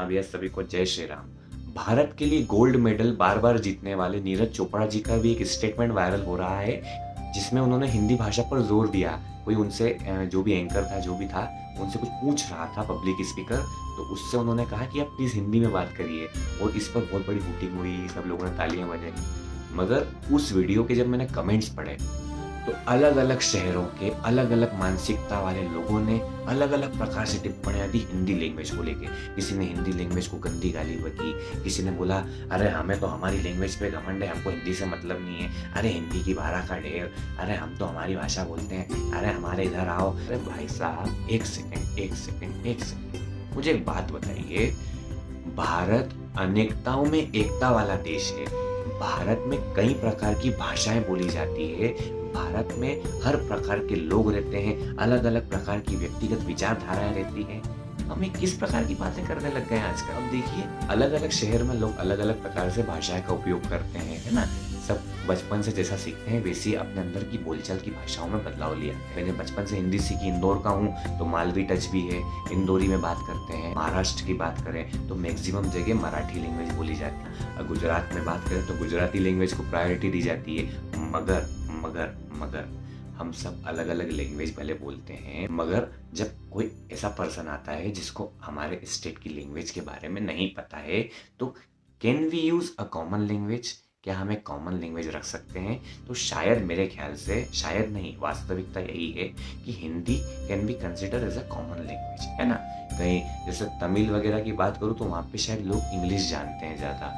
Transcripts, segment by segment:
भैया सभी को जय श्री राम। भारत के लिए गोल्ड मेडल बार बार जीतने वाले नीरज चोपड़ा जी का भी एक स्टेटमेंट वायरल हो रहा है, जिसमें उन्होंने हिंदी भाषा पर जोर दिया। कोई उनसे जो भी एंकर था, जो भी था, उनसे कुछ पूछ रहा था पब्लिक स्पीकर, तो उससे उन्होंने कहा कि आप प्लीज हिंदी में बात करिए, और इस पर बहुत बड़ी हूटिंग हुई, सब लोगों ने तालियां बजाई। मगर उस वीडियो के जब मैंने कमेंट्स पढ़े तो अलग अलग शहरों के अलग अलग मानसिकता वाले लोगों ने अलग अलग प्रकार से टिप्पणियां दी हिंदी लैंग्वेज को लेके। किसी ने हिंदी लैंग्वेज को गंदी गाली बकी, किसी ने बोला अरे हमें तो हमारी लैंग्वेज पे घमंड है, हमको हिंदी से मतलब नहीं है, अरे हिंदी की बारह का ढेर, अरे हम तो हमारी भाषा बोलते हैं, अरे हमारे इधर आओ। अरे भाई साहब एक सेकंड, मुझे एक बात बताइए, भारत अनेकताओं में एकता वाला देश है। भारत में कई प्रकार की भाषाएं बोली जाती है, भारत में हर प्रकार के लोग रहते हैं, अलग अलग प्रकार की व्यक्तिगत विचारधाराएं रहती हैं। हमें किस प्रकार की बातें करने लग गए आजकल। अब देखिए, अलग अलग शहर में लोग अलग अलग प्रकार से भाषाएं का उपयोग करते हैं, है ना। सब बचपन से जैसा सीखते हैं वैसे ही अपने अंदर की बोलचाल की भाषाओं में बदलाव लिया। मैंने बचपन से हिंदी सीखी, इंदौर का हूँ तो मालवी टच भी है, इंदौरी में बात करते हैं। महाराष्ट्र की बात करें तो मैक्सिमम जगह मराठी लैंग्वेज बोली जाती है। गुजरात में बात करें तो गुजराती लैंग्वेज को प्रायोरिटी दी जाती है। मगर मगर मगर हम सब अलग अलग लैंग्वेज भले बोलते हैं, मगर जब कोई ऐसा पर्सन आता है जिसको हमारे स्टेट की लैंग्वेज के बारे में नहीं पता है, तो can we use a common language, क्या हम एक कॉमन लैंग्वेज रख सकते हैं? तो शायद, मेरे ख्याल से, शायद नहीं, वास्तविकता यही है कि Hindi can be consider as a common language, है ना। कहीं जैसे तमिल वगैरह की बात करूँ तो वहाँ पे शायद लोग इंग्लिश जानते हैं ज़्यादा,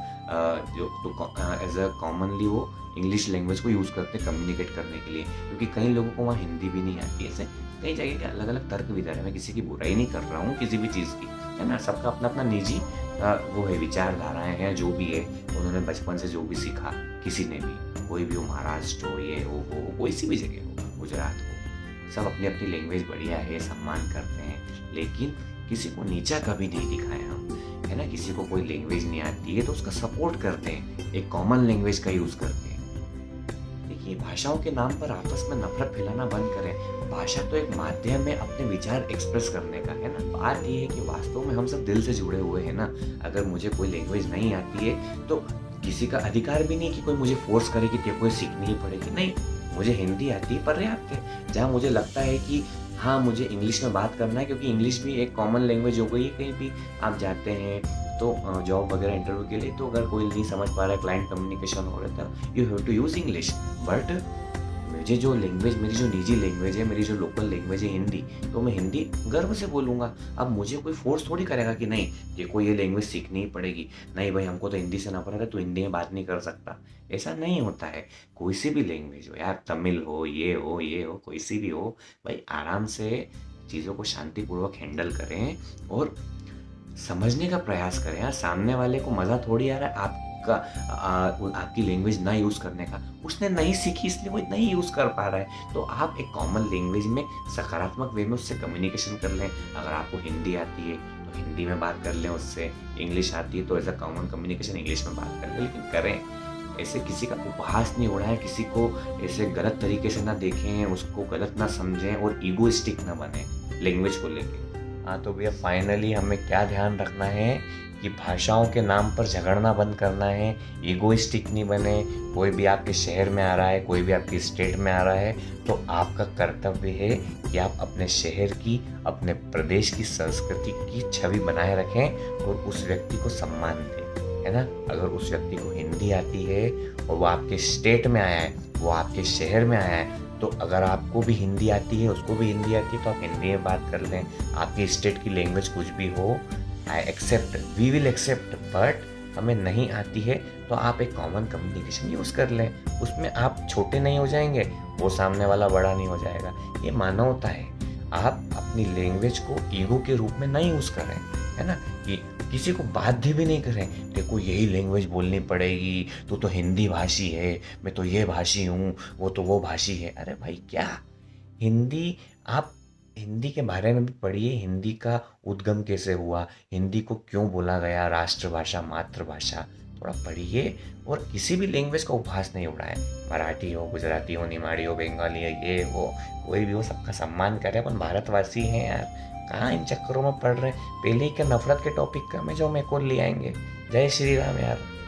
जो तो एज अ कॉमनली वो इंग्लिश लैंग्वेज को यूज़ करते हैं कम्युनिकेट करने के लिए, क्योंकि कई लोगों को वहाँ हिंदी भी नहीं आती है। ऐसे कई जगह के अलग अलग तर्क विचार है। मैं किसी की बुराई नहीं कर रहा हूँ किसी भी चीज़ की, है ना। सबका अपना अपना निजी वो है, विचारधाराएं हैं, जो भी है उन्होंने बचपन से जो भी सीखा, किसी ने भी, कोई भी हो, महाराष्ट्र हो, ये हो, वो कोई सी भी जगह हो, गुजरात हो, सब अपनी अपनी लैंग्वेज बढ़िया है, सम्मान करते हैं, लेकिन किसी को नीचा कभी नहीं दिखाया हम, है ना। किसी को कोई लैंग्वेज नहीं आती है तो उसका सपोर्ट करते हैं, एक कॉमन लैंग्वेज का यूज करते हैं। देखिए, भाषाओं के नाम पर आपस में नफरत फैलाना बंद करें। भाषा तो एक माध्यम है अपने विचार एक्सप्रेस करने का, है ना। बात यह है कि वास्तव में हम सब दिल से जुड़े हुए हैं ना। अगर मुझे कोई लैंग्वेज नहीं आती है तो किसी का अधिकार भी नहीं कि कोई मुझे फोर्स करे कि तेरे को सीखनी ही पड़ेगी। नहीं, मुझे हिंदी आती है, पर्याप्त है। जहाँ मुझे लगता है कि हाँ, मुझे इंग्लिश में बात करना है, क्योंकि इंग्लिश भी एक कॉमन लैंग्वेज हो गई है। कहीं भी आप जाते हैं तो जॉब वगैरह इंटरव्यू के लिए, तो अगर कोई नहीं समझ पा रहा है, क्लाइंट कम्युनिकेशन हो रहा था, you have to use English. But मुझे जो लैंग्वेज, मेरी जो निजी लैंग्वेज है, मेरी जो लोकल लैंग्वेज है हिंदी, तो मैं हिंदी गर्व से बोलूँगा। अब मुझे कोई फोर्स थोड़ी करेगा कि नहीं देखो ये लैंग्वेज सीखनी ही पड़ेगी, नहीं भाई हमको तो हिंदी से नफरत है तो हिंदी में बात नहीं कर सकता। ऐसा नहीं होता है। कोई सी भी लैंग्वेज हो यार, तमिल हो, ये हो, ये हो, कोई सी भी हो, भाई आराम से चीज़ों को शांतिपूर्वक हैंडल करें और समझने का प्रयास करें। यार, सामने वाले को मज़ा थोड़ी आ रहा है आपकी लैंग्वेज ना यूज़ करने का। उसने नहीं सीखी इसलिए वो नहीं यूज़ कर पा रहा है। तो आप एक कॉमन लैंग्वेज में सकारात्मक वे में उससे कम्युनिकेशन कर लें। अगर आपको हिंदी आती है तो हिंदी में बात कर लें उससे, इंग्लिश आती है तो as a common communication English में बात कर लें, लेकिन करें ऐसे किसी का उपहास नहीं उड़ाएं, किसी को ऐसे गलत तरीके से ना देखें, उसको गलत ना समझें और ईगोइस्टिक ना बने लैंग्वेज को लेके। हाँ, तो भैया फाइनली हमें क्या ध्यान रखना है कि भाषाओं के नाम पर झगड़ना बंद करना है, ईगोइस्टिक नहीं बने। कोई भी आपके शहर में आ रहा है, कोई भी आपकी स्टेट में आ रहा है, तो आपका कर्तव्य है कि आप अपने शहर की, अपने प्रदेश की संस्कृति की छवि बनाए रखें और उस व्यक्ति को सम्मान दें, है ना। अगर उस व्यक्ति को हिंदी आती है और वो आपके स्टेट में आया है, वो आपके शहर में आया है, तो अगर आपको भी हिंदी आती है, उसको भी हिंदी आती है, तो आप हिंदी में बात कर लें। आपकी स्टेट की लैंग्वेज कुछ भी हो, I accept, we will accept. But हमें नहीं आती है तो आप एक कॉमन कम्युनिकेशन यूज़ कर लें। उसमें आप छोटे नहीं हो जाएंगे, वो सामने वाला बड़ा नहीं हो जाएगा। ये मानवता है। आप अपनी लैंग्वेज को ईगो के रूप में नहीं यूज़ करें, है ना। कि किसी को बाध्य भी नहीं करें, देखो यही लैंग्वेज बोलनी पड़ेगी, तू तो हिंदी भाषी है, मैं तो ये भाषी हूँ, वो तो वो भाषी है। अरे भाई, क्या हिंदी, आप हिंदी के बारे में भी पढ़िए। हिंदी का उद्गम कैसे हुआ, हिंदी को क्यों बोला गया राष्ट्रभाषा, मातृभाषा, थोड़ा पढ़िए। और किसी भी लैंग्वेज का उपहास नहीं उड़ाए। मराठी हो, गुजराती हो, निमाड़ी हो, बंगाली है, ये वो, कोई भी हो, सबका सम्मान करें। अपन भारतवासी हैं यार, कहाँ इन चक्करों में पड़ रहे हैं, पहले ही क्या नफरत के टॉपिक का में जो मेरे को ले आएंगे। जय श्री राम यार।